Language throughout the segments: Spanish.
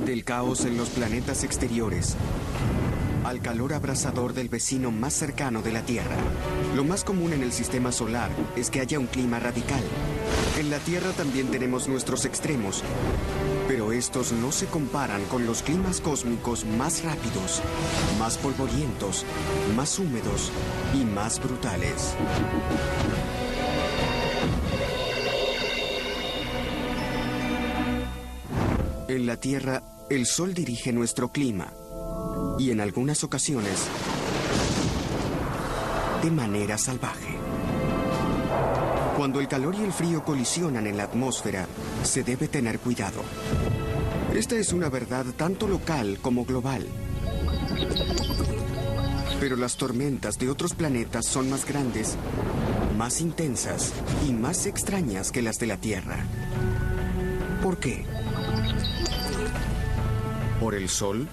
Del caos en los planetas exteriores al calor abrasador del vecino más cercano de la Tierra. Lo más común en el sistema solar es que haya un clima radical. En la Tierra también tenemos nuestros extremos, pero estos no se comparan con los climas cósmicos más rápidos, más polvorientos, más húmedos y más brutales. En la Tierra, el Sol dirige nuestro clima. Y en algunas ocasiones, de manera salvaje. Cuando el calor y el frío colisionan en la atmósfera, se debe tener cuidado. Esta es una verdad tanto local como global. Pero las tormentas de otros planetas son más grandes, más intensas y más extrañas que las de la Tierra. ¿Por qué? ¿Por el Sol?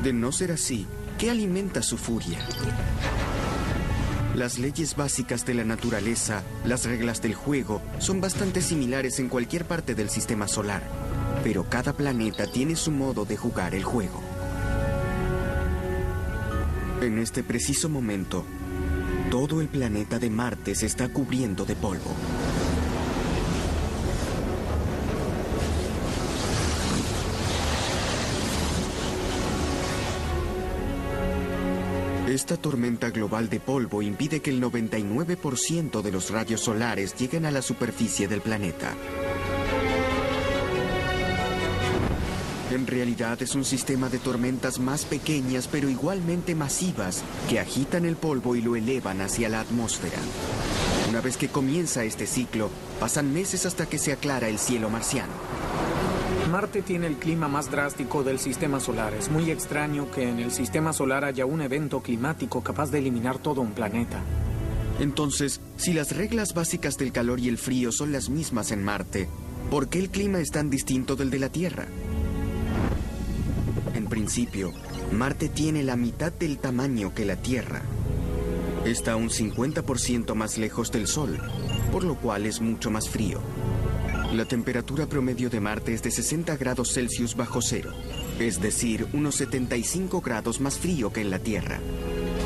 De no ser así, ¿qué alimenta su furia? Las leyes básicas de la naturaleza, las reglas del juego, son bastante similares en cualquier parte del sistema solar. Pero cada planeta tiene su modo de jugar el juego. En este preciso momento, todo el planeta de Marte se está cubriendo de polvo. Esta tormenta global de polvo impide que el 99% de los rayos solares lleguen a la superficie del planeta. En realidad es un sistema de tormentas más pequeñas pero igualmente masivas que agitan el polvo y lo elevan hacia la atmósfera. Una vez que comienza este ciclo, pasan meses hasta que se aclara el cielo marciano. Marte tiene el clima más drástico del sistema solar. Es muy extraño que en el sistema solar haya un evento climático capaz de eliminar todo un planeta. Entonces, si las reglas básicas del calor y el frío son las mismas en Marte, ¿por qué el clima es tan distinto del de la Tierra? En principio, Marte tiene la mitad del tamaño que la Tierra. Está un 50% más lejos del Sol, por lo cual es mucho más frío. La temperatura promedio de Marte es de 60 grados Celsius bajo cero, es decir, unos 75 grados más frío que en la Tierra.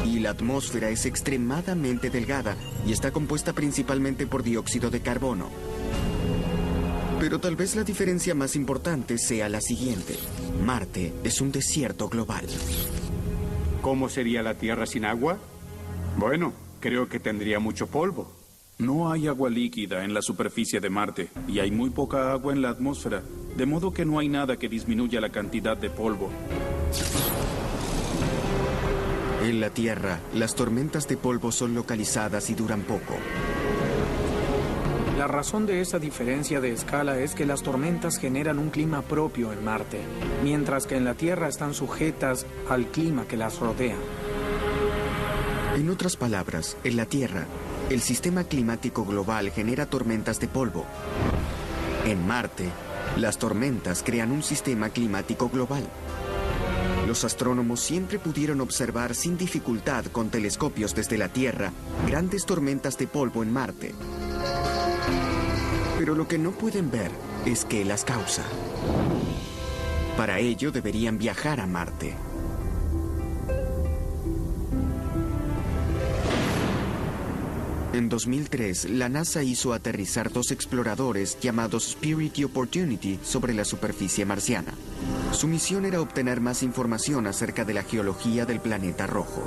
Y la atmósfera es extremadamente delgada y está compuesta principalmente por dióxido de carbono. Pero tal vez la diferencia más importante sea la siguiente. Marte es un desierto global. ¿Cómo sería la Tierra sin agua? Bueno, creo que tendría mucho polvo. No hay agua líquida en la superficie de Marte y hay muy poca agua en la atmósfera, de modo que no hay nada que disminuya la cantidad de polvo. En la Tierra, las tormentas de polvo son localizadas y duran poco. La razón de esa diferencia de escala es que las tormentas generan un clima propio en Marte, mientras que en la Tierra están sujetas al clima que las rodea. En otras palabras, en la Tierra, el sistema climático global genera tormentas de polvo. En Marte, las tormentas crean un sistema climático global. Los astrónomos siempre pudieron observar sin dificultad con telescopios desde la Tierra grandes tormentas de polvo en Marte. Pero lo que no pueden ver es qué las causa. Para ello deberían viajar a Marte. En 2003, la NASA hizo aterrizar 2 exploradores llamados Spirit y Opportunity sobre la superficie marciana. Su misión era obtener más información acerca de la geología del planeta rojo.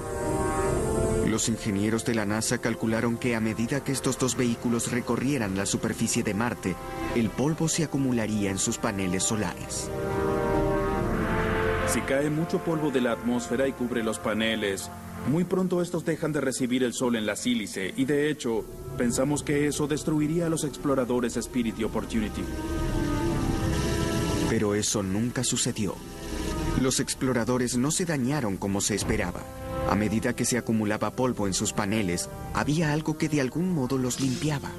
Los ingenieros de la NASA calcularon que a medida que estos 2 vehículos recorrieran la superficie de Marte, el polvo se acumularía en sus paneles solares. Si cae mucho polvo de la atmósfera y cubre los paneles, muy pronto estos dejan de recibir el sol en la sílice y de hecho, pensamos que eso destruiría a los exploradores Spirit y Opportunity. Pero eso nunca sucedió. Los exploradores no se dañaron como se esperaba. A medida que se acumulaba polvo en sus paneles, había algo que de algún modo los limpiaba.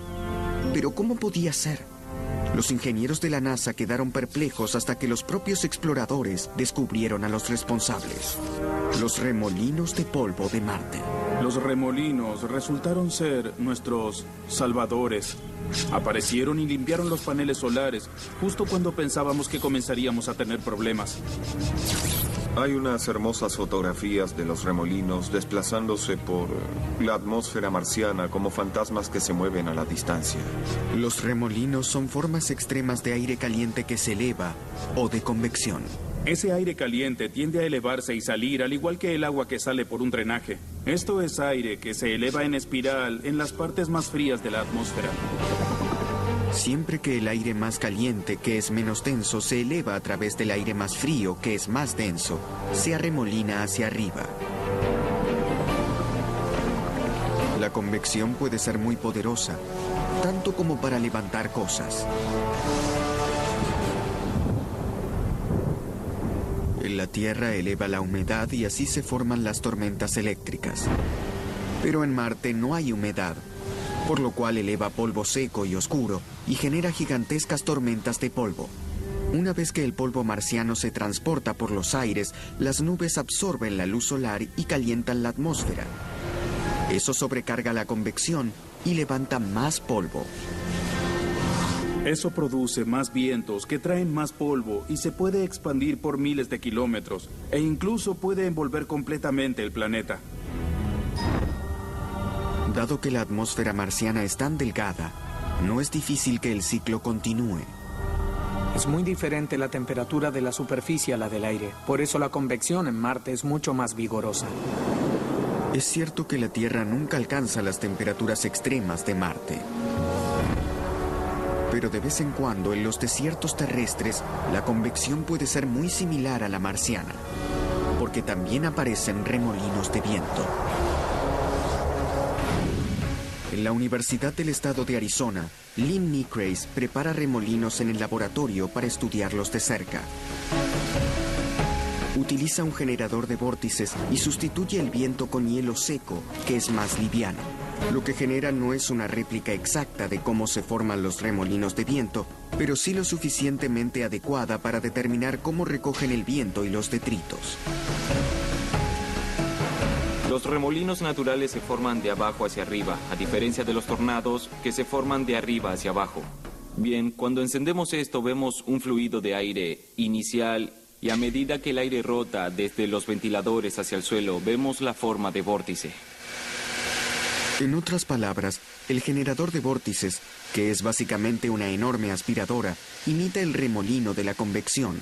Pero ¿cómo podía ser? Los ingenieros de la NASA quedaron perplejos hasta que los propios exploradores descubrieron a los responsables: los remolinos de polvo de Marte. Los remolinos resultaron ser nuestros salvadores. Aparecieron y limpiaron los paneles solares, justo cuando pensábamos que comenzaríamos a tener problemas. Hay unas hermosas fotografías de los remolinos desplazándose por la atmósfera marciana como fantasmas que se mueven a la distancia. Los remolinos son formas extremas de aire caliente que se eleva o de convección. Ese aire caliente tiende a elevarse y salir, al igual que el agua que sale por un drenaje. Esto es aire que se eleva en espiral en las partes más frías de la atmósfera. Siempre que el aire más caliente, que es menos denso, se eleva a través del aire más frío, que es más denso, se arremolina hacia arriba. La convección puede ser muy poderosa, tanto como para levantar cosas. En la Tierra eleva la humedad y así se forman las tormentas eléctricas. Pero en Marte no hay humedad, por lo cual eleva polvo seco y oscuro y genera gigantescas tormentas de polvo. Una vez que el polvo marciano se transporta por los aires, las nubes absorben la luz solar y calientan la atmósfera. Eso sobrecarga la convección y levanta más polvo. Eso produce más vientos que traen más polvo y se puede expandir por miles de kilómetros e incluso puede envolver completamente el planeta. Dado que la atmósfera marciana es tan delgada, no es difícil que el ciclo continúe. Es muy diferente la temperatura de la superficie a la del aire. Por eso la convección en Marte es mucho más vigorosa. Es cierto que la Tierra nunca alcanza las temperaturas extremas de Marte. Pero de vez en cuando en los desiertos terrestres la convección puede ser muy similar a la marciana, porque también aparecen remolinos de viento. En la Universidad del Estado de Arizona, Lynn Nicrace prepara remolinos en el laboratorio para estudiarlos de cerca. Utiliza un generador de vórtices y sustituye el viento con hielo seco, que es más liviano. Lo que genera no es una réplica exacta de cómo se forman los remolinos de viento, pero sí lo suficientemente adecuada para determinar cómo recogen el viento y los detritos. Los remolinos naturales se forman de abajo hacia arriba, a diferencia de los tornados que se forman de arriba hacia abajo. Bien, cuando encendemos esto vemos un fluido de aire inicial y a medida que el aire rota desde los ventiladores hacia el suelo, vemos la forma de vórtice. En otras palabras, el generador de vórtices, que es básicamente una enorme aspiradora, imita el remolino de la convección.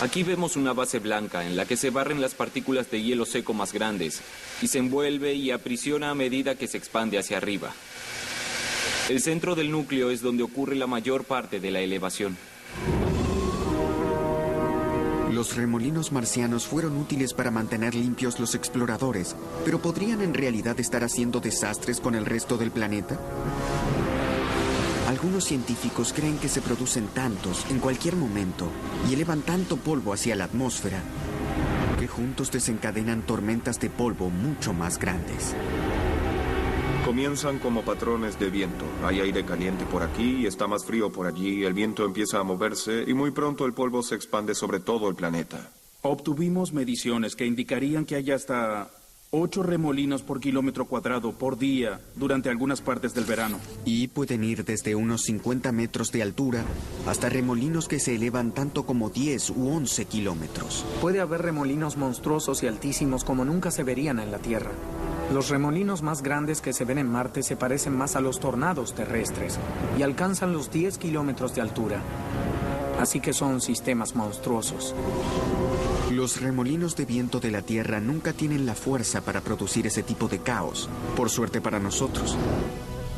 Aquí vemos una base blanca en la que se barren las partículas de hielo seco más grandes y se envuelve y aprisiona a medida que se expande hacia arriba. El centro del núcleo es donde ocurre la mayor parte de la elevación. Los remolinos marcianos fueron útiles para mantener limpios los exploradores, pero ¿podrían en realidad estar haciendo desastres con el resto del planeta? Algunos científicos creen que se producen tantos en cualquier momento y elevan tanto polvo hacia la atmósfera que juntos desencadenan tormentas de polvo mucho más grandes. Comienzan como patrones de viento. Hay aire caliente por aquí, está más frío por allí, el viento empieza a moverse y muy pronto el polvo se expande sobre todo el planeta. Obtuvimos mediciones que indicarían que hay hasta 8 remolinos por kilómetro cuadrado por día durante algunas partes del verano. Y pueden ir desde unos 50 metros de altura hasta remolinos que se elevan tanto como 10 u 11 kilómetros. Puede haber remolinos monstruosos y altísimos como nunca se verían en la Tierra. Los remolinos más grandes que se ven en Marte se parecen más a los tornados terrestres y alcanzan los 10 kilómetros de altura. Así que son sistemas monstruosos. Los remolinos de viento de la Tierra nunca tienen la fuerza para producir ese tipo de caos, por suerte para nosotros.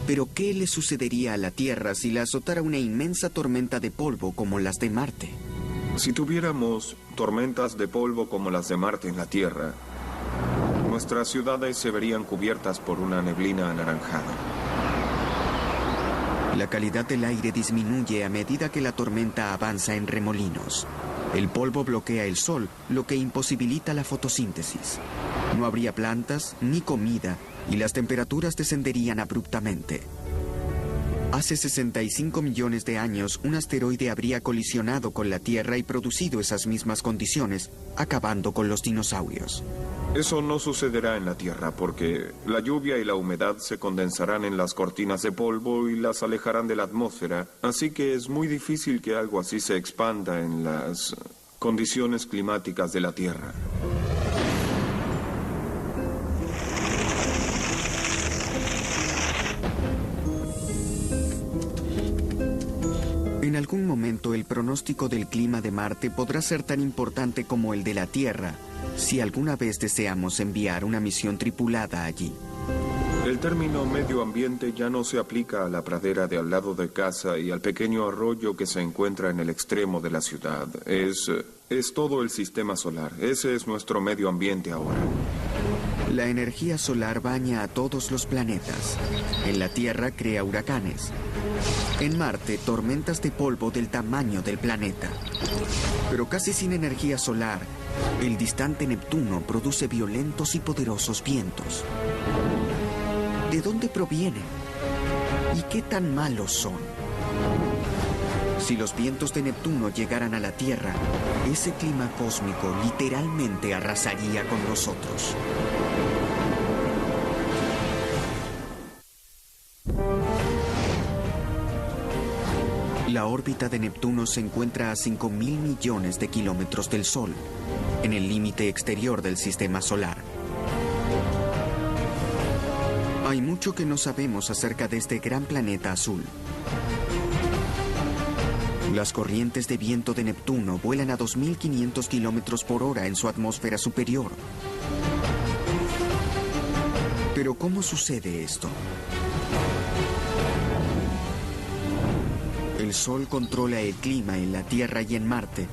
Pero ¿qué le sucedería a la Tierra si la azotara una inmensa tormenta de polvo como las de Marte? Si tuviéramos tormentas de polvo como las de Marte en la Tierra, nuestras ciudades se verían cubiertas por una neblina anaranjada. La calidad del aire disminuye a medida que la tormenta avanza en remolinos. El polvo bloquea el sol, lo que imposibilita la fotosíntesis. No habría plantas ni comida y las temperaturas descenderían abruptamente. Hace 65 millones de años, un asteroide habría colisionado con la Tierra y producido esas mismas condiciones, acabando con los dinosaurios. Eso no sucederá en la Tierra porque la lluvia y la humedad se condensarán en las cortinas de polvo y las alejarán de la atmósfera, así que es muy difícil que algo así se expanda en las condiciones climáticas de la Tierra. En algún momento el pronóstico del clima de Marte podrá ser tan importante como el de la Tierra, si alguna vez deseamos enviar una misión tripulada allí. El término medio ambiente ya no se aplica a la pradera de al lado de casa y al pequeño arroyo que se encuentra en el extremo de la ciudad. Es todo el sistema solar. Ese es nuestro medio ambiente ahora. La energía solar baña a todos los planetas. En la Tierra crea huracanes. En Marte, tormentas de polvo del tamaño del planeta. Pero casi sin energía solar, el distante Neptuno produce violentos y poderosos vientos. ¿De dónde provienen? ¿Y qué tan malos son? Si los vientos de Neptuno llegaran a la Tierra, ese clima cósmico literalmente arrasaría con nosotros. La órbita de Neptuno se encuentra a 5.000 millones de kilómetros del Sol, en el límite exterior del sistema solar. Hay mucho que no sabemos acerca de este gran planeta azul. Las corrientes de viento de Neptuno vuelan a 2.500 kilómetros por hora en su atmósfera superior. Pero ¿cómo sucede esto? El Sol controla el clima en la Tierra y en Marte,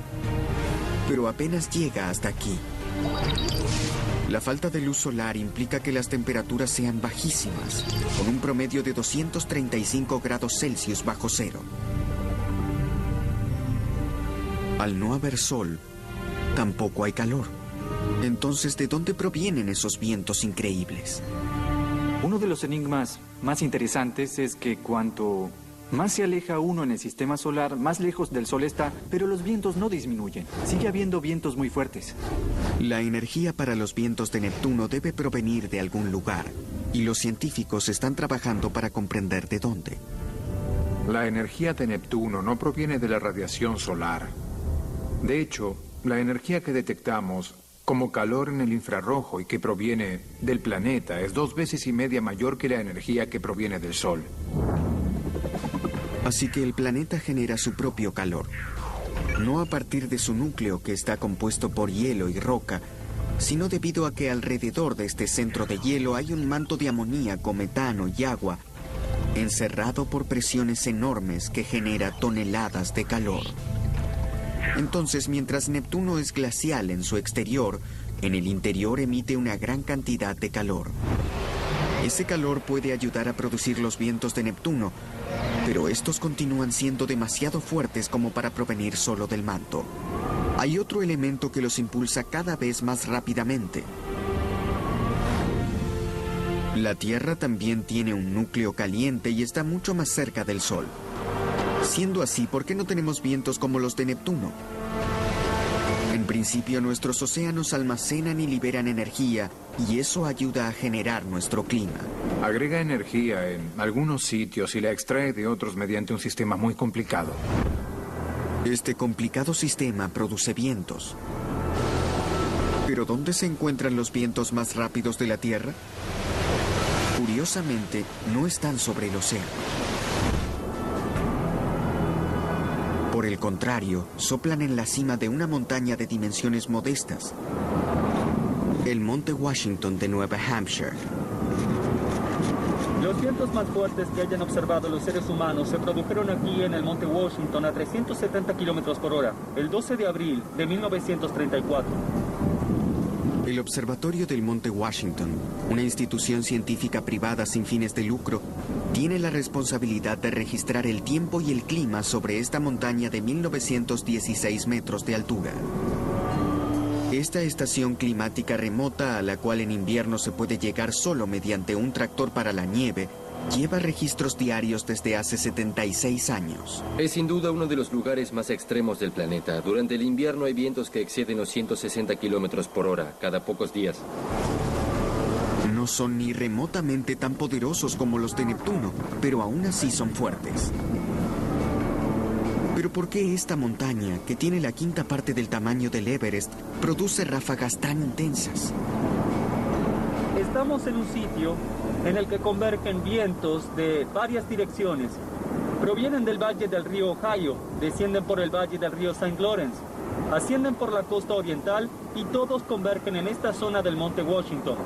pero apenas llega hasta aquí. La falta de luz solar implica que las temperaturas sean bajísimas, con un promedio de 235 grados Celsius bajo cero. Al no haber sol, tampoco hay calor. Entonces, ¿de dónde provienen esos vientos increíbles? Uno de los enigmas más interesantes es que cuanto más se aleja uno en el sistema solar, más lejos del Sol está, pero los vientos no disminuyen. Sigue habiendo vientos muy fuertes. La energía para los vientos de Neptuno debe provenir de algún lugar, y los científicos están trabajando para comprender de dónde. La energía de Neptuno no proviene de la radiación solar. De hecho, la energía que detectamos como calor en el infrarrojo y que proviene del planeta es 2,5 veces mayor que la energía que proviene del Sol. Así que el planeta genera su propio calor, no a partir de su núcleo que está compuesto por hielo y roca, sino debido a que alrededor de este centro de hielo hay un manto de amoníaco, metano y agua, encerrado por presiones enormes que genera toneladas de calor. Entonces, mientras Neptuno es glacial en su exterior, en el interior emite una gran cantidad de calor. Ese calor puede ayudar a producir los vientos de Neptuno, pero estos continúan siendo demasiado fuertes como para provenir solo del manto. Hay otro elemento que los impulsa cada vez más rápidamente. La Tierra también tiene un núcleo caliente y está mucho más cerca del Sol. Siendo así, ¿por qué no tenemos vientos como los de Neptuno? En principio, nuestros océanos almacenan y liberan energía, y eso ayuda a generar nuestro clima. Agrega energía en algunos sitios y la extrae de otros mediante un sistema muy complicado. Este complicado sistema produce vientos. ¿Pero dónde se encuentran los vientos más rápidos de la Tierra? Curiosamente, no están sobre el océano. Por el contrario, soplan en la cima de una montaña de dimensiones modestas, el Monte Washington de Nueva Hampshire. Los vientos más fuertes que hayan observado los seres humanos se produjeron aquí en el Monte Washington a 370 kilómetros por hora, el 12 de abril de 1934. El Observatorio del Monte Washington, una institución científica privada sin fines de lucro, tiene la responsabilidad de registrar el tiempo y el clima sobre esta montaña de 1916 metros de altura. Esta estación climática remota, a la cual en invierno se puede llegar solo mediante un tractor para la nieve, lleva registros diarios desde hace 76 años. Es sin duda uno de los lugares más extremos del planeta. Durante el invierno hay vientos que exceden los 160 kilómetros por hora cada pocos días. No son ni remotamente tan poderosos como los de Neptuno, pero aún así son fuertes. Pero ¿por qué esta montaña, que tiene la quinta parte del tamaño del Everest, produce ráfagas tan intensas? Estamos en un sitio en el que convergen vientos de varias direcciones. Provienen del valle del río Ohio, descienden por el valle del río St. Lawrence, ascienden por la costa oriental y todos convergen en esta zona del monte Washington.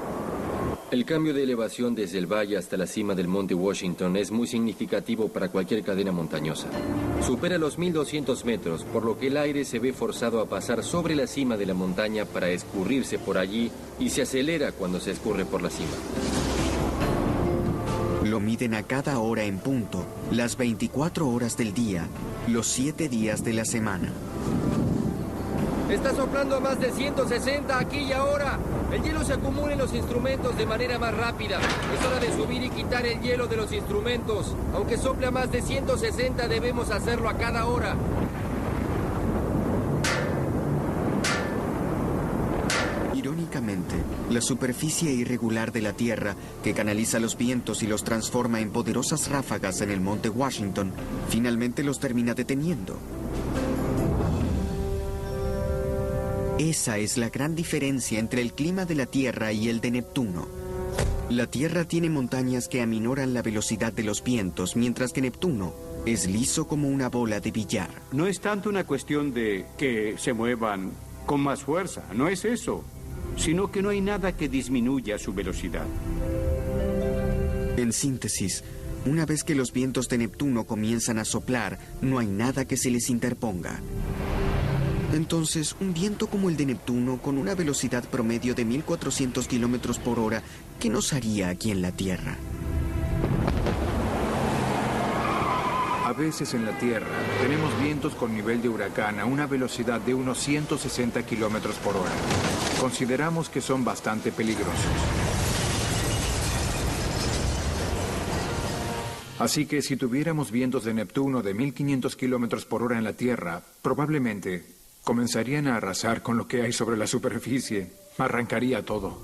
El cambio de elevación desde el valle hasta la cima del monte Washington es muy significativo para cualquier cadena montañosa. Supera los 1200 metros, por lo que el aire se ve forzado a pasar sobre la cima de la montaña para escurrirse por allí y se acelera cuando se escurre por la cima. Lo miden a cada hora en punto, las 24 horas del día, los 7 días de la semana. Está soplando a más de 160 aquí y ahora. El hielo se acumula en los instrumentos de manera más rápida. Es hora de subir y quitar el hielo de los instrumentos. Aunque sople a más de 160, debemos hacerlo a cada hora. Irónicamente, la superficie irregular de la Tierra, que canaliza los vientos y los transforma en poderosas ráfagas en el monte Washington, finalmente los termina deteniendo. Esa es la gran diferencia entre el clima de la Tierra y el de Neptuno. La Tierra tiene montañas que aminoran la velocidad de los vientos, mientras que Neptuno es liso como una bola de billar. No es tanto una cuestión de que se muevan con más fuerza, no es eso, sino que no hay nada que disminuya su velocidad. En síntesis, una vez que los vientos de Neptuno comienzan a soplar, no hay nada que se les interponga. Entonces, un viento como el de Neptuno, con una velocidad promedio de 1400 kilómetros por hora, ¿qué nos haría aquí en la Tierra? A veces en la Tierra tenemos vientos con nivel de huracán a una velocidad de unos 160 kilómetros por hora. Consideramos que son bastante peligrosos. Así que si tuviéramos vientos de Neptuno de 1500 kilómetros por hora en la Tierra, probablemente comenzarían a arrasar con lo que hay sobre la superficie. Arrancaría todo.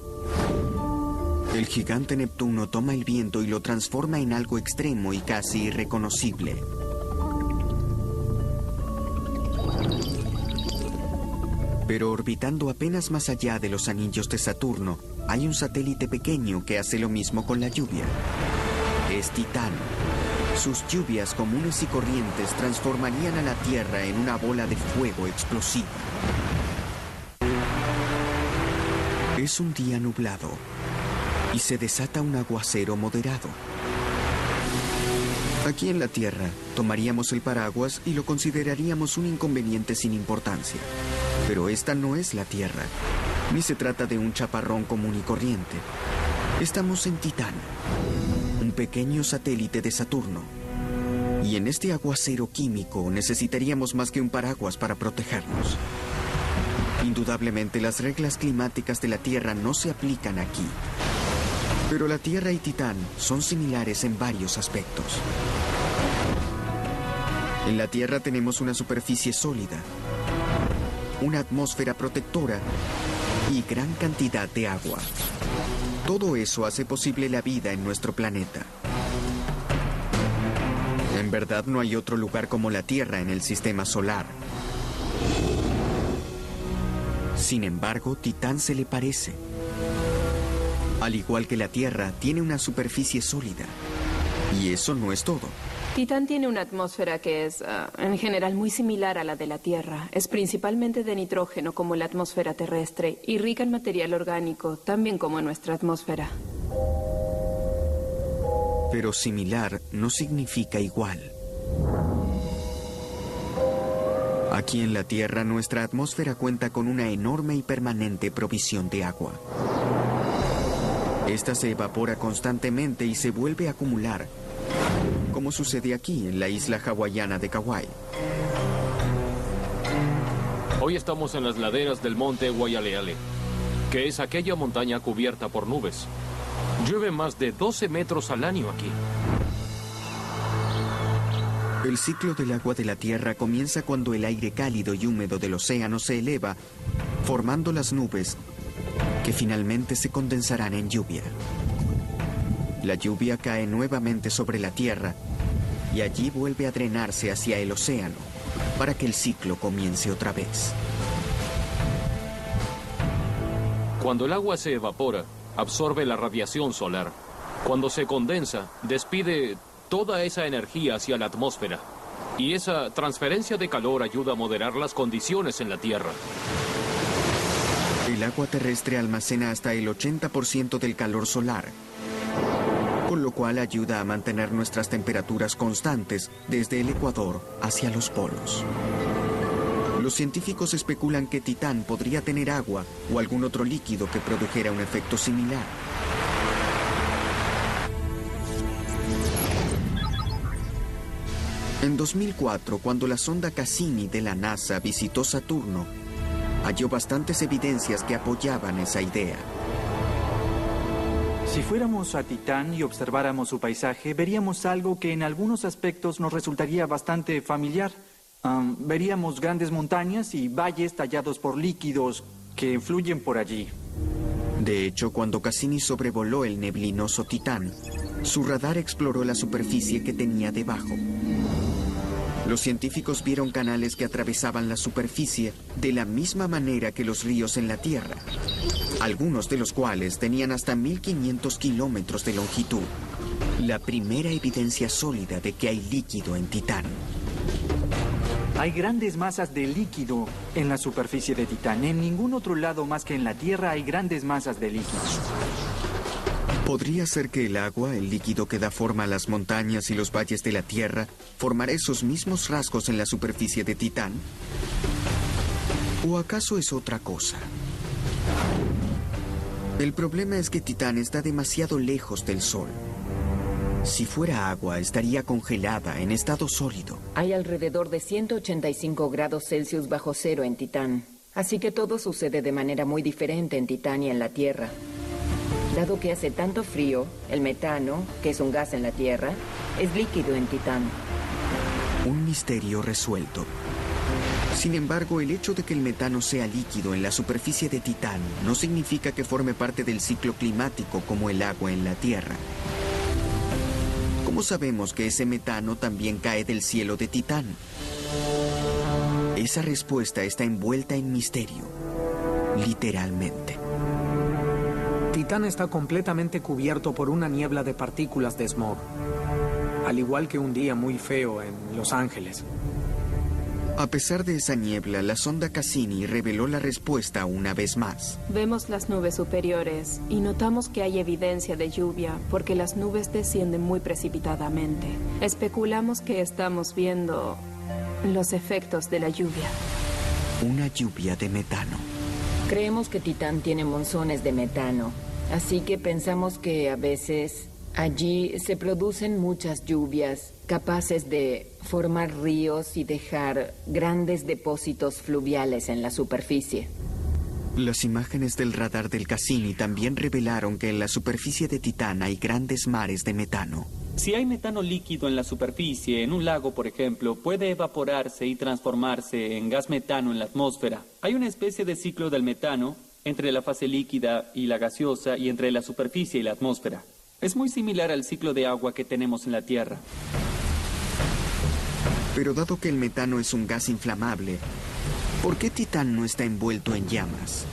El gigante Neptuno toma el viento y lo transforma en algo extremo y casi irreconocible. Pero orbitando apenas más allá de los anillos de Saturno, hay un satélite pequeño que hace lo mismo con la lluvia. Es Titán. Sus lluvias comunes y corrientes transformarían a la Tierra en una bola de fuego explosiva. Es un día nublado y se desata un aguacero moderado. Aquí en la Tierra, tomaríamos el paraguas y lo consideraríamos un inconveniente sin importancia. Pero esta no es la Tierra, ni se trata de un chaparrón común y corriente. Estamos en Titán, un pequeño satélite de Saturno. Y en este aguacero químico necesitaríamos más que un paraguas para protegernos. Indudablemente las reglas climáticas de la Tierra no se aplican aquí. Pero la Tierra y Titán son similares en varios aspectos. En la Tierra tenemos una superficie sólida, una atmósfera protectora y gran cantidad de agua. Todo eso hace posible la vida en nuestro planeta. En verdad no hay otro lugar como la Tierra en el sistema solar. Sin embargo, Titán se le parece. Al igual que la Tierra, tiene una superficie sólida. Y eso no es todo. Titán tiene una atmósfera que es, en general, muy similar a la de la Tierra. Es principalmente de nitrógeno, como la atmósfera terrestre, y rica en material orgánico, también como nuestra atmósfera. Pero similar no significa igual. Aquí en la Tierra, nuestra atmósfera cuenta con una enorme y permanente provisión de agua. Esta se evapora constantemente y se vuelve a acumular, como sucede aquí en la isla hawaiana de Kauai. Hoy estamos en las laderas del monte Waialeale, que es aquella montaña cubierta por nubes. Llueve más de 12 metros al año aquí. El ciclo del agua de la Tierra comienza cuando el aire cálido y húmedo del océano se eleva, formando las nubes que finalmente se condensarán en lluvia. La lluvia cae nuevamente sobre la Tierra y allí vuelve a drenarse hacia el océano para que el ciclo comience otra vez. Cuando el agua se evapora, absorbe la radiación solar. Cuando se condensa, despide toda esa energía hacia la atmósfera. Y esa transferencia de calor ayuda a moderar las condiciones en la Tierra. El agua terrestre almacena hasta el 80% del calor solar, con lo cual ayuda a mantener nuestras temperaturas constantes desde el ecuador hacia los polos. Los científicos especulan que Titán podría tener agua o algún otro líquido que produjera un efecto similar. En 2004, cuando la sonda Cassini de la NASA visitó Saturno, halló bastantes evidencias que apoyaban esa idea. Si fuéramos a Titán y observáramos su paisaje, veríamos algo que en algunos aspectos nos resultaría bastante familiar. Veríamos grandes montañas y valles tallados por líquidos que fluyen por allí. De hecho, cuando Cassini sobrevoló el neblinoso Titán, su radar exploró la superficie que tenía debajo. Los científicos vieron canales que atravesaban la superficie de la misma manera que los ríos en la Tierra, algunos de los cuales tenían hasta 1500 kilómetros de longitud. La primera evidencia sólida de que hay líquido en Titán. Hay grandes masas de líquido en la superficie de Titán. En ningún otro lado más que en la Tierra hay grandes masas de líquido. ¿Podría ser que el agua, el líquido que da forma a las montañas y los valles de la Tierra, formará esos mismos rasgos en la superficie de Titán? ¿O acaso es otra cosa? El problema es que Titán está demasiado lejos del Sol. Si fuera agua, estaría congelada en estado sólido. Hay alrededor de 185 grados Celsius bajo cero en Titán. Así que todo sucede de manera muy diferente en Titán y en la Tierra. Dado que hace tanto frío, el metano, que es un gas en la Tierra, es líquido en Titán. Un misterio resuelto. Sin embargo, el hecho de que el metano sea líquido en la superficie de Titán no significa que forme parte del ciclo climático como el agua en la Tierra. ¿Cómo sabemos que ese metano también cae del cielo de Titán? Esa respuesta está envuelta en misterio, literalmente. Titán está completamente cubierto por una niebla de partículas de smog, al igual que un día muy feo en Los Ángeles. A pesar de esa niebla, la sonda Cassini reveló la respuesta una vez más. Vemos las nubes superiores y notamos que hay evidencia de lluvia porque las nubes descienden muy precipitadamente. Especulamos que estamos viendo los efectos de la lluvia. Una lluvia de metano. Creemos que Titán tiene monzones de metano, así que pensamos que a veces allí se producen muchas lluvias capaces de formar ríos y dejar grandes depósitos fluviales en la superficie. Las imágenes del radar del Cassini también revelaron que en la superficie de Titán hay grandes mares de metano. Si hay metano líquido en la superficie, en un lago por ejemplo, puede evaporarse y transformarse en gas metano en la atmósfera. Hay una especie de ciclo del metano entre la fase líquida y la gaseosa y entre la superficie y la atmósfera. Es muy similar al ciclo de agua que tenemos en la Tierra. Pero dado que el metano es un gas inflamable, ¿por qué Titán no está envuelto en llamas?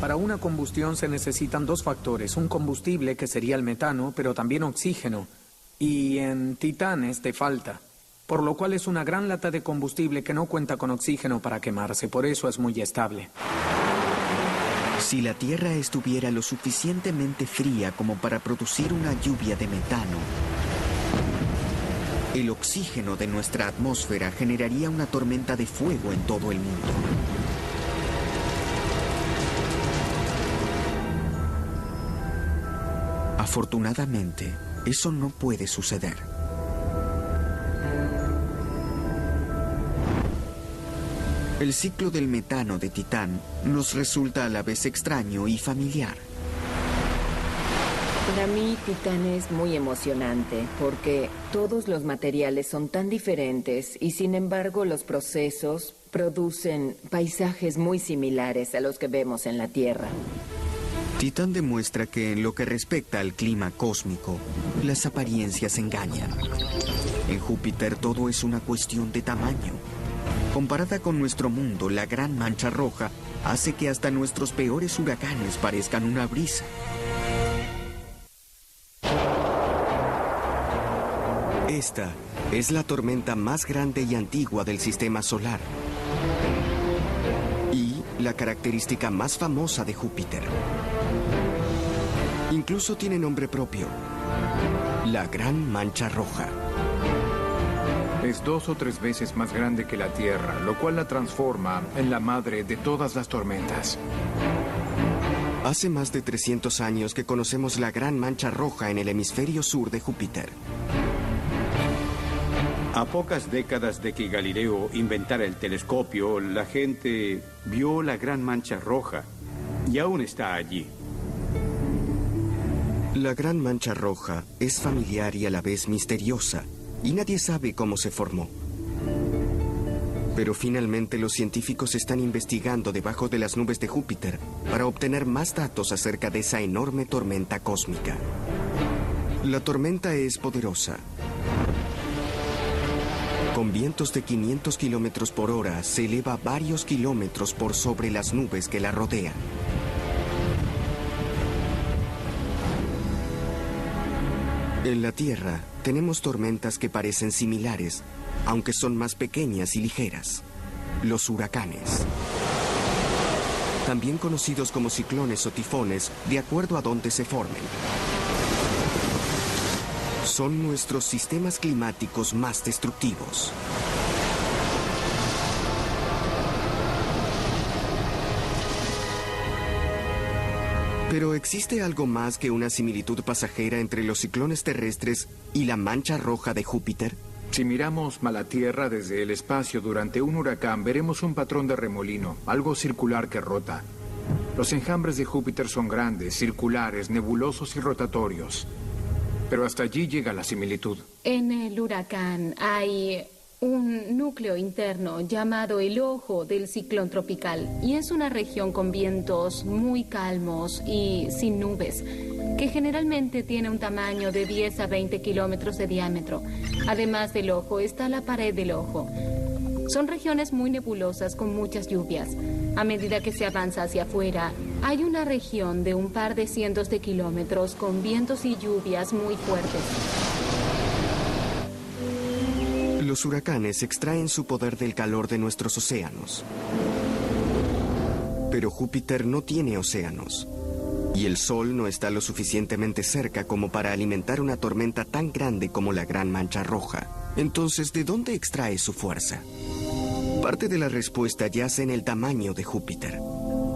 Para una combustión se necesitan dos factores, un combustible que sería el metano, pero también oxígeno. Y en Titán este falta, por lo cual es una gran lata de combustible que no cuenta con oxígeno para quemarse, por eso es muy estable. Si la Tierra estuviera lo suficientemente fría como para producir una lluvia de metano, el oxígeno de nuestra atmósfera generaría una tormenta de fuego en todo el mundo. Afortunadamente, eso no puede suceder. El ciclo del metano de Titán nos resulta a la vez extraño y familiar. Para mí, Titán es muy emocionante porque todos los materiales son tan diferentes y sin embargo los procesos producen paisajes muy similares a los que vemos en la Tierra. Titán demuestra que en lo que respecta al clima cósmico, las apariencias engañan. En Júpiter todo es una cuestión de tamaño. Comparada con nuestro mundo, la gran mancha roja hace que hasta nuestros peores huracanes parezcan una brisa. Esta es la tormenta más grande y antigua del sistema solar. Y la característica más famosa de Júpiter. Incluso tiene nombre propio. La Gran Mancha Roja. Es 2 o 3 veces más grande que la Tierra, lo cual la transforma en la madre de todas las tormentas. Hace más de 300 años que conocemos la Gran Mancha Roja en el hemisferio sur de Júpiter. A pocas décadas de que Galileo inventara el telescopio, la gente vio la Gran Mancha Roja y aún está allí. La Gran Mancha Roja es familiar y a la vez misteriosa, y nadie sabe cómo se formó. Pero finalmente los científicos están investigando debajo de las nubes de Júpiter para obtener más datos acerca de esa enorme tormenta cósmica. La tormenta es poderosa. Con vientos de 500 kilómetros por hora, se eleva varios kilómetros por sobre las nubes que la rodean. En la Tierra, tenemos tormentas que parecen similares, aunque son más pequeñas y ligeras. Los huracanes. También conocidos como ciclones o tifones, de acuerdo a dónde se formen. Son nuestros sistemas climáticos más destructivos. Pero ¿existe algo más que una similitud pasajera entre los ciclones terrestres y la mancha roja de Júpiter? Si miramos a la Tierra desde el espacio durante un huracán, veremos un patrón de remolino, algo circular que rota. Los enjambres de Júpiter son grandes, circulares, nebulosos y rotatorios. Pero hasta allí llega la similitud. En el huracán hay un núcleo interno llamado el ojo del ciclón tropical y es una región con vientos muy calmos y sin nubes, que generalmente tiene un tamaño de 10 a 20 kilómetros de diámetro. Además del ojo está la pared del ojo. Son regiones muy nebulosas con muchas lluvias. A medida que se avanza hacia afuera, hay una región de un par de cientos de kilómetros con vientos y lluvias muy fuertes. Los huracanes extraen su poder del calor de nuestros océanos. Pero Júpiter no tiene océanos. Y el Sol no está lo suficientemente cerca como para alimentar una tormenta tan grande como la Gran Mancha Roja. Entonces, ¿de dónde extrae su fuerza? Parte de la respuesta yace en el tamaño de Júpiter.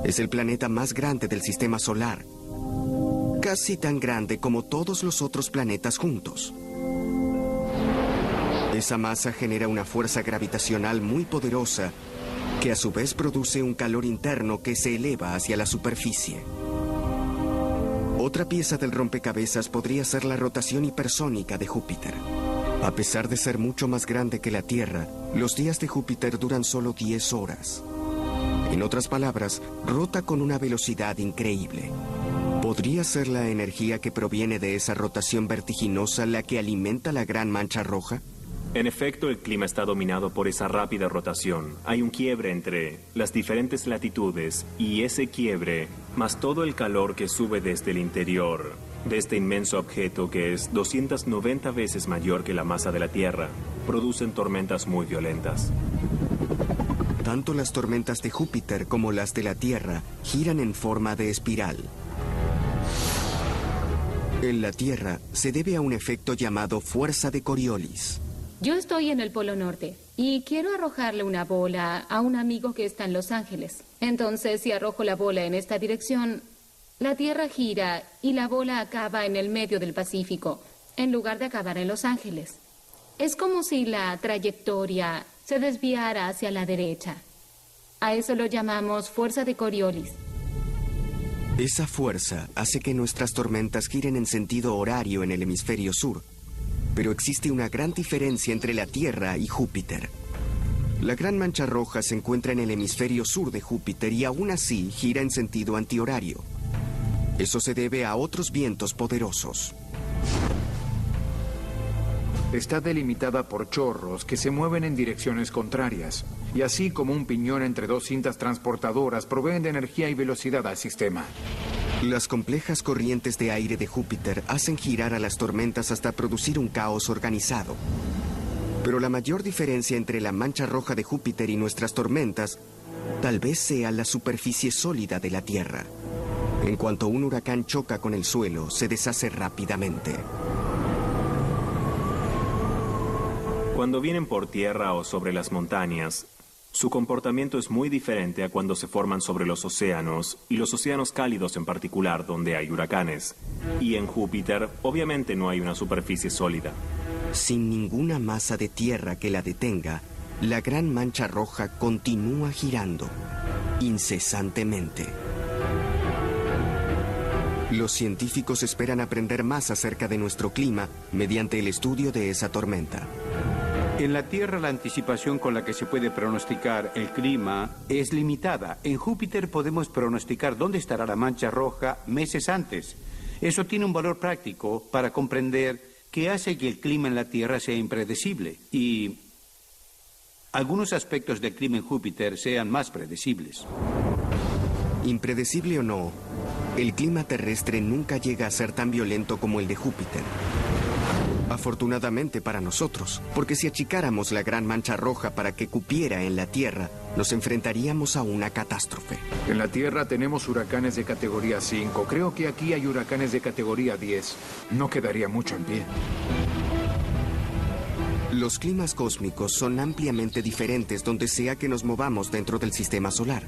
Es el planeta más grande del sistema solar. Casi tan grande como todos los otros planetas juntos. Esa masa genera una fuerza gravitacional muy poderosa que a su vez produce un calor interno que se eleva hacia la superficie. Otra pieza del rompecabezas podría ser la rotación hipersónica de Júpiter. A pesar de ser mucho más grande que la Tierra, los días de Júpiter duran solo 10 horas. En otras palabras, rota con una velocidad increíble. ¿Podría ser la energía que proviene de esa rotación vertiginosa la que alimenta la Gran Mancha Roja? En efecto, el clima está dominado por esa rápida rotación. Hay un quiebre entre las diferentes latitudes y ese quiebre, más todo el calor que sube desde el interior de este inmenso objeto que es 290 veces mayor que la masa de la Tierra, producen tormentas muy violentas. Tanto las tormentas de Júpiter como las de la Tierra giran en forma de espiral. En la Tierra se debe a un efecto llamado fuerza de Coriolis. Yo estoy en el Polo Norte y quiero arrojarle una bola a un amigo que está en Los Ángeles. Entonces, si arrojo la bola en esta dirección, la Tierra gira y la bola acaba en el medio del Pacífico, en lugar de acabar en Los Ángeles. Es como si la trayectoria se desviara hacia la derecha. A eso lo llamamos fuerza de Coriolis. Esa fuerza hace que nuestras tormentas giren en sentido horario en el hemisferio sur. Pero existe una gran diferencia entre la Tierra y Júpiter. La Gran Mancha Roja se encuentra en el hemisferio sur de Júpiter y aún así gira en sentido antihorario. Eso se debe a otros vientos poderosos. Está delimitada por chorros que se mueven en direcciones contrarias, y así como un piñón entre dos cintas transportadoras proveen de energía y velocidad al sistema. Las complejas corrientes de aire de Júpiter hacen girar a las tormentas hasta producir un caos organizado. Pero la mayor diferencia entre la mancha roja de Júpiter y nuestras tormentas tal vez sea la superficie sólida de la Tierra. En cuanto un huracán choca con el suelo, se deshace rápidamente. Cuando vienen por tierra o sobre las montañas, su comportamiento es muy diferente a cuando se forman sobre los océanos, y los océanos cálidos en particular, donde hay huracanes. Y en Júpiter, obviamente no hay una superficie sólida. Sin ninguna masa de tierra que la detenga, la Gran Mancha Roja continúa girando, incesantemente. Los científicos esperan aprender más acerca de nuestro clima mediante el estudio de esa tormenta. En la Tierra la anticipación con la que se puede pronosticar el clima es limitada. En Júpiter podemos pronosticar dónde estará la mancha roja meses antes. Eso tiene un valor práctico para comprender qué hace que el clima en la Tierra sea impredecible y algunos aspectos del clima en Júpiter sean más predecibles. Impredecible o no, el clima terrestre nunca llega a ser tan violento como el de Júpiter. Afortunadamente para nosotros, porque si achicáramos la Gran Mancha Roja para que cupiera en la Tierra, nos enfrentaríamos a una catástrofe. En la Tierra tenemos huracanes de categoría 5. Creo que aquí hay huracanes de categoría 10. No quedaría mucho en pie. Los climas cósmicos son ampliamente diferentes donde sea que nos movamos dentro del sistema solar.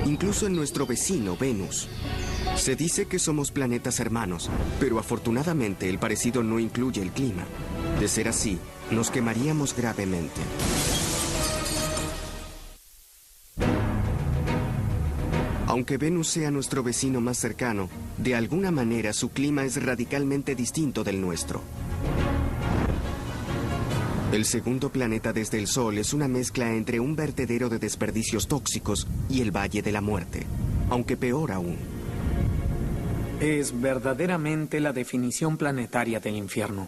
Incluso en nuestro vecino, Venus. Se dice que somos planetas hermanos, pero afortunadamente el parecido no incluye el clima. De ser así, nos quemaríamos gravemente. Aunque Venus sea nuestro vecino más cercano, de alguna manera su clima es radicalmente distinto del nuestro. El segundo planeta desde el Sol es una mezcla entre un vertedero de desperdicios tóxicos y el Valle de la Muerte, aunque peor aún. Es verdaderamente la definición planetaria del infierno.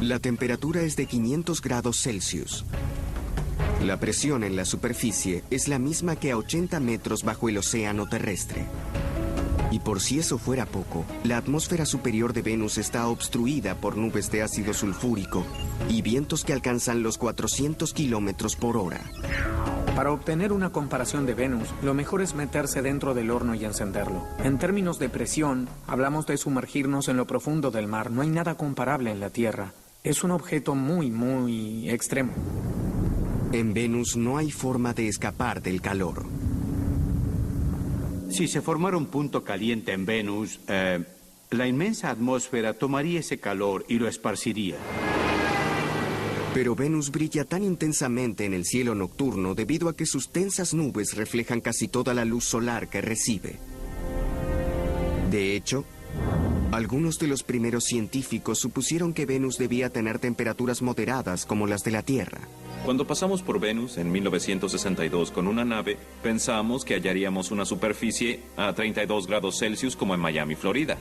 La temperatura es de 500 grados Celsius. La presión en la superficie es la misma que a 80 metros bajo el océano terrestre. Y por si eso fuera poco, la atmósfera superior de Venus está obstruida por nubes de ácido sulfúrico y vientos que alcanzan los 400 kilómetros por hora. Para obtener una comparación de Venus, lo mejor es meterse dentro del horno y encenderlo. En términos de presión, hablamos de sumergirnos en lo profundo del mar. No hay nada comparable en la Tierra. Es un objeto muy extremo. En Venus no hay forma de escapar del calor. Si se formara un punto caliente en Venus, la inmensa atmósfera tomaría ese calor y lo esparciría. Pero Venus brilla tan intensamente en el cielo nocturno debido a que sus densas nubes reflejan casi toda la luz solar que recibe. De hecho, algunos de los primeros científicos supusieron que Venus debía tener temperaturas moderadas como las de la Tierra. Cuando pasamos por Venus en 1962 con una nave, pensamos que hallaríamos una superficie a 32 grados Celsius como en Miami, Florida.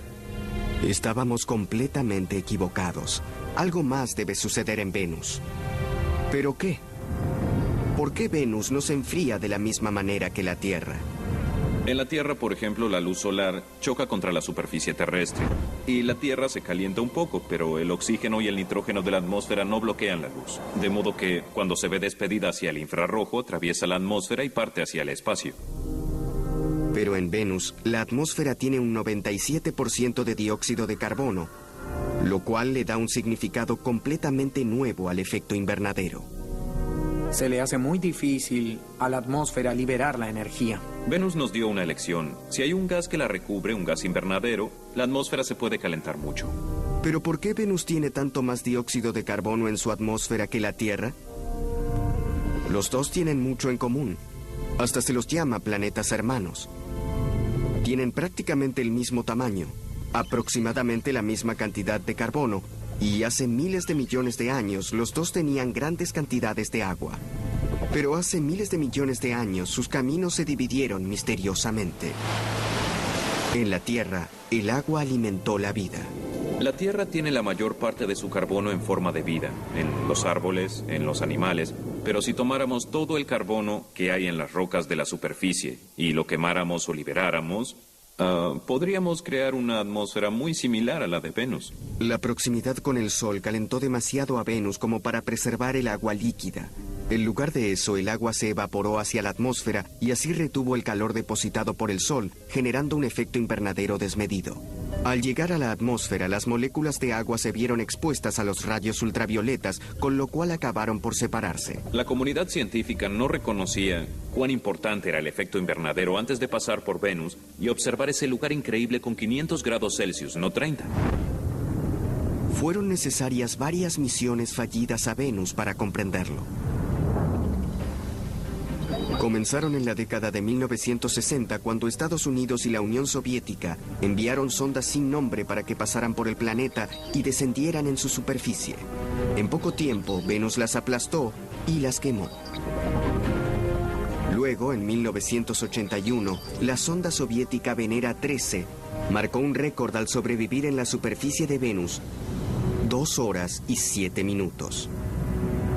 Estábamos completamente equivocados. Algo más debe suceder en Venus. ¿Pero qué? ¿Por qué Venus no se enfría de la misma manera que la Tierra? En la Tierra, por ejemplo, la luz solar choca contra la superficie terrestre. Y la Tierra se calienta un poco, pero el oxígeno y el nitrógeno de la atmósfera no bloquean la luz. De modo que, cuando se ve despedida hacia el infrarrojo, atraviesa la atmósfera y parte hacia el espacio. Pero en Venus, la atmósfera tiene un 97% de dióxido de carbono, lo cual le da un significado completamente nuevo al efecto invernadero. Se le hace muy difícil a la atmósfera liberar la energía. Venus nos dio una elección. Si hay un gas que la recubre, un gas invernadero, la atmósfera se puede calentar mucho. ¿Pero por qué Venus tiene tanto más dióxido de carbono en su atmósfera que la Tierra? Los dos tienen mucho en común. Hasta se los llama planetas hermanos. Tienen prácticamente el mismo tamaño, aproximadamente la misma cantidad de carbono, y hace miles de millones de años los dos tenían grandes cantidades de agua. Pero hace miles de millones de años sus caminos se dividieron misteriosamente. En la Tierra, el agua alimentó la vida. La Tierra tiene la mayor parte de su carbono en forma de vida, en los árboles, en los animales, pero si tomáramos todo el carbono que hay en las rocas de la superficie y lo quemáramos o liberáramos, podríamos crear una atmósfera muy similar a la de Venus. La proximidad con el Sol calentó demasiado a Venus como para preservar el agua líquida. En lugar de eso, el agua se evaporó hacia la atmósfera y así retuvo el calor depositado por el Sol, generando un efecto invernadero desmedido. Al llegar a la atmósfera, las moléculas de agua se vieron expuestas a los rayos ultravioletas, con lo cual acabaron por separarse. La comunidad científica no reconocía cuán importante era el efecto invernadero antes de pasar por Venus y observar ese lugar increíble con 500 grados Celsius, no 30. Fueron necesarias varias misiones fallidas a Venus para comprenderlo. Comenzaron en la década de 1960 cuando Estados Unidos y la Unión Soviética enviaron sondas sin nombre para que pasaran por el planeta y descendieran en su superficie. En poco tiempo, Venus las aplastó y las quemó. Luego, en 1981, la sonda soviética Venera 13 marcó un récord al sobrevivir en la superficie de Venus 2 horas y 7 minutos.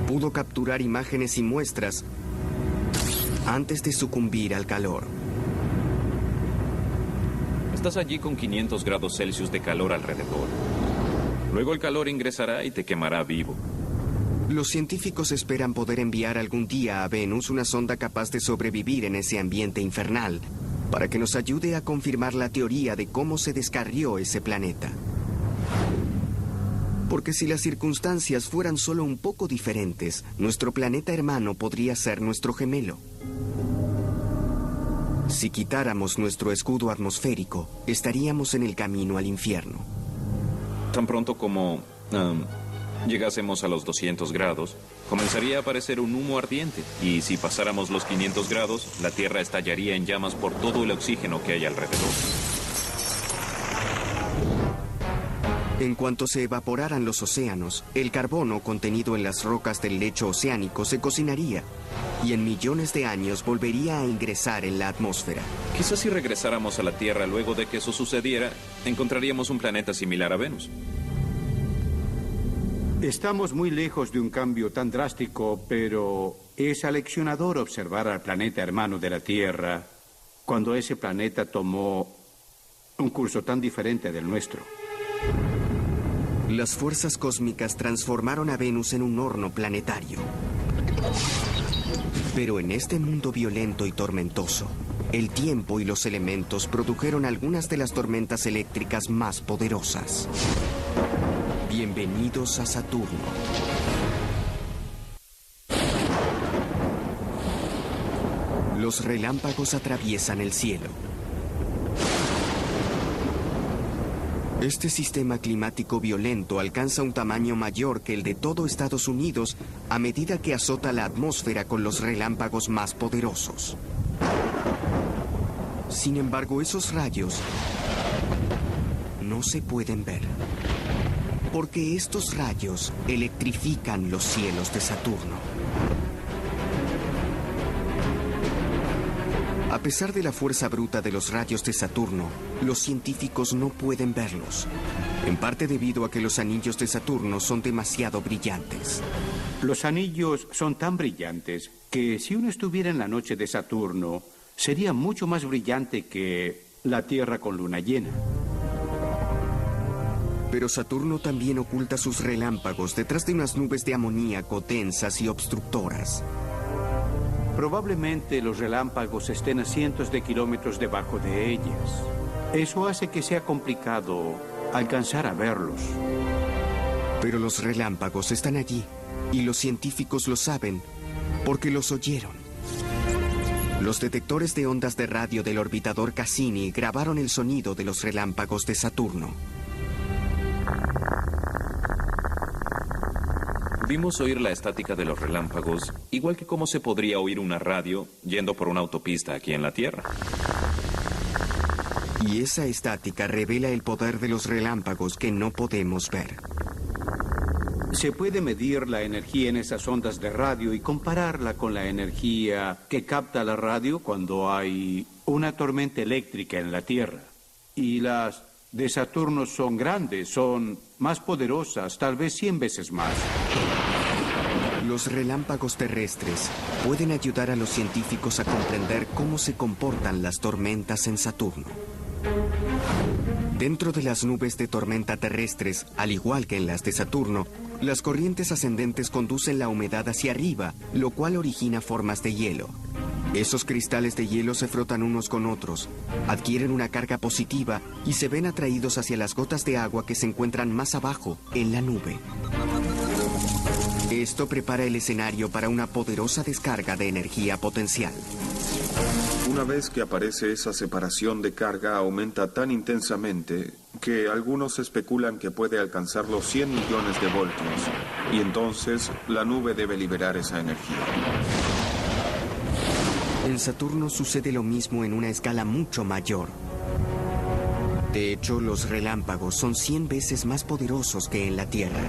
Pudo capturar imágenes y muestras antes de sucumbir al calor. Estás allí con 500 grados Celsius de calor alrededor. Luego el calor ingresará y te quemará vivo. Los científicos esperan poder enviar algún día a Venus una sonda capaz de sobrevivir en ese ambiente infernal, para que nos ayude a confirmar la teoría de cómo se descarrió ese planeta. Porque si las circunstancias fueran solo un poco diferentes, nuestro planeta hermano podría ser nuestro gemelo. Si quitáramos nuestro escudo atmosférico, estaríamos en el camino al infierno. Tan pronto como llegásemos a los 200 grados, comenzaría a aparecer un humo ardiente. Y si pasáramos los 500 grados, la Tierra estallaría en llamas por todo el oxígeno que hay alrededor. En cuanto se evaporaran los océanos, el carbono contenido en las rocas del lecho oceánico se cocinaría y en millones de años volvería a ingresar en la atmósfera. Quizás si regresáramos a la Tierra luego de que eso sucediera, encontraríamos un planeta similar a Venus. Estamos muy lejos de un cambio tan drástico, pero es aleccionador observar al planeta hermano de la Tierra cuando ese planeta tomó un curso tan diferente del nuestro. Las fuerzas cósmicas transformaron a Venus en un horno planetario. Pero en este mundo violento y tormentoso, el tiempo y los elementos produjeron algunas de las tormentas eléctricas más poderosas. Bienvenidos a Saturno. Los relámpagos atraviesan el cielo. Este sistema climático violento alcanza un tamaño mayor que el de todo Estados Unidos a medida que azota la atmósfera con los relámpagos más poderosos. Sin embargo, esos rayos no se pueden ver, porque estos rayos electrifican los cielos de Saturno. A pesar de la fuerza bruta de los rayos de Saturno, los científicos no pueden verlos, en parte debido a que los anillos de Saturno son demasiado brillantes. Los anillos son tan brillantes que si uno estuviera en la noche de Saturno, sería mucho más brillante que la Tierra con luna llena. Pero Saturno también oculta sus relámpagos detrás de unas nubes de amoníaco densas y obstructoras. Probablemente los relámpagos estén a cientos de kilómetros debajo de ellas. Eso hace que sea complicado alcanzar a verlos. Pero los relámpagos están allí, y los científicos lo saben, porque los oyeron. Los detectores de ondas de radio del orbitador Cassini grabaron el sonido de los relámpagos de Saturno. Pudimos oír la estática de los relámpagos, igual que cómo se podría oír una radio yendo por una autopista aquí en la Tierra. Y esa estática revela el poder de los relámpagos que no podemos ver. Se puede medir la energía en esas ondas de radio y compararla con la energía que capta la radio cuando hay una tormenta eléctrica en la Tierra. Y las de Saturno son grandes, son más poderosas, tal vez 100 veces más. Los relámpagos terrestres pueden ayudar a los científicos a comprender cómo se comportan las tormentas en Saturno. Dentro de las nubes de tormenta terrestres, al igual que en las de Saturno, las corrientes ascendentes conducen la humedad hacia arriba, lo cual origina formas de hielo. Esos cristales de hielo se frotan unos con otros, adquieren una carga positiva y se ven atraídos hacia las gotas de agua que se encuentran más abajo, en la nube. Esto prepara el escenario para una poderosa descarga de energía potencial. Una vez que aparece esa separación de carga, aumenta tan intensamente que algunos especulan que puede alcanzar los 100 millones de voltios, y entonces la nube debe liberar esa energía. En Saturno sucede lo mismo en una escala mucho mayor. De hecho, los relámpagos son 100 veces más poderosos que en la Tierra.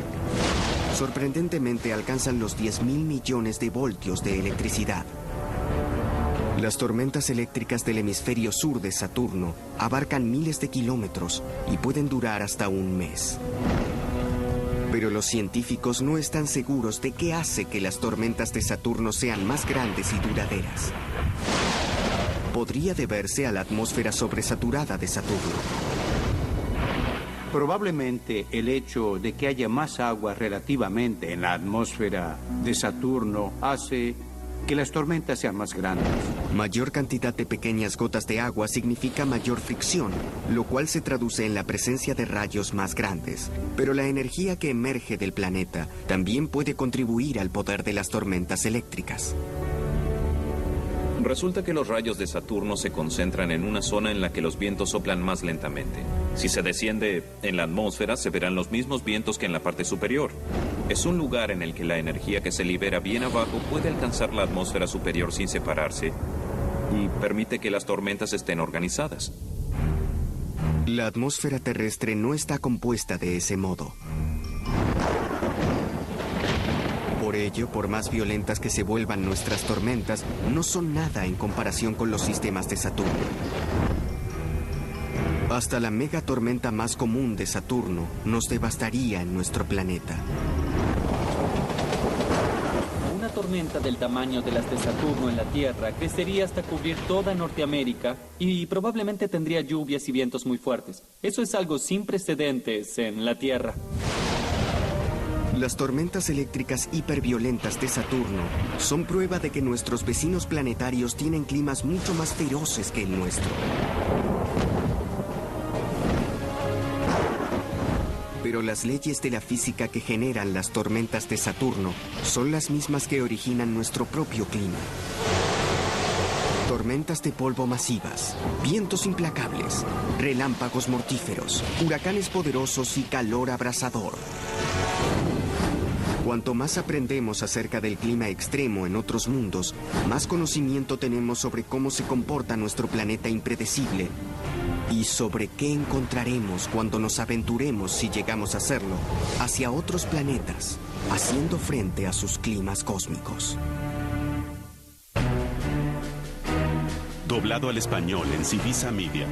Sorprendentemente alcanzan los 10.000 millones de voltios de electricidad. Las tormentas eléctricas del hemisferio sur de Saturno abarcan miles de kilómetros y pueden durar hasta un mes. Pero los científicos no están seguros de qué hace que las tormentas de Saturno sean más grandes y duraderas. Podría deberse a la atmósfera sobresaturada de Saturno. Probablemente el hecho de que haya más agua relativamente en la atmósfera de Saturno hace que las tormentas sean más grandes. Mayor cantidad de pequeñas gotas de agua significa mayor fricción, lo cual se traduce en la presencia de rayos más grandes. Pero la energía que emerge del planeta también puede contribuir al poder de las tormentas eléctricas. Resulta que los rayos de Saturno se concentran en una zona en la que los vientos soplan más lentamente. Si se desciende en la atmósfera, se verán los mismos vientos que en la parte superior. Es un lugar en el que la energía que se libera bien abajo puede alcanzar la atmósfera superior sin separarse y permite que las tormentas estén organizadas. La atmósfera terrestre no está compuesta de ese modo. Por ello, por más violentas que se vuelvan nuestras tormentas, no son nada en comparación con los sistemas de Saturno. Hasta la megatormenta más común de Saturno nos devastaría en nuestro planeta. Una tormenta del tamaño de las de Saturno en la Tierra crecería hasta cubrir toda Norteamérica y probablemente tendría lluvias y vientos muy fuertes. Eso es algo sin precedentes en la Tierra. Las tormentas eléctricas hiperviolentas de Saturno son prueba de que nuestros vecinos planetarios tienen climas mucho más feroces que el nuestro. Pero las leyes de la física que generan las tormentas de Saturno son las mismas que originan nuestro propio clima. Tormentas de polvo masivas, vientos implacables, relámpagos mortíferos, huracanes poderosos y calor abrasador. Cuanto más aprendemos acerca del clima extremo en otros mundos, más conocimiento tenemos sobre cómo se comporta nuestro planeta impredecible y sobre qué encontraremos cuando nos aventuremos, si llegamos a hacerlo, hacia otros planetas, haciendo frente a sus climas cósmicos. Doblado al español en Civisa Media.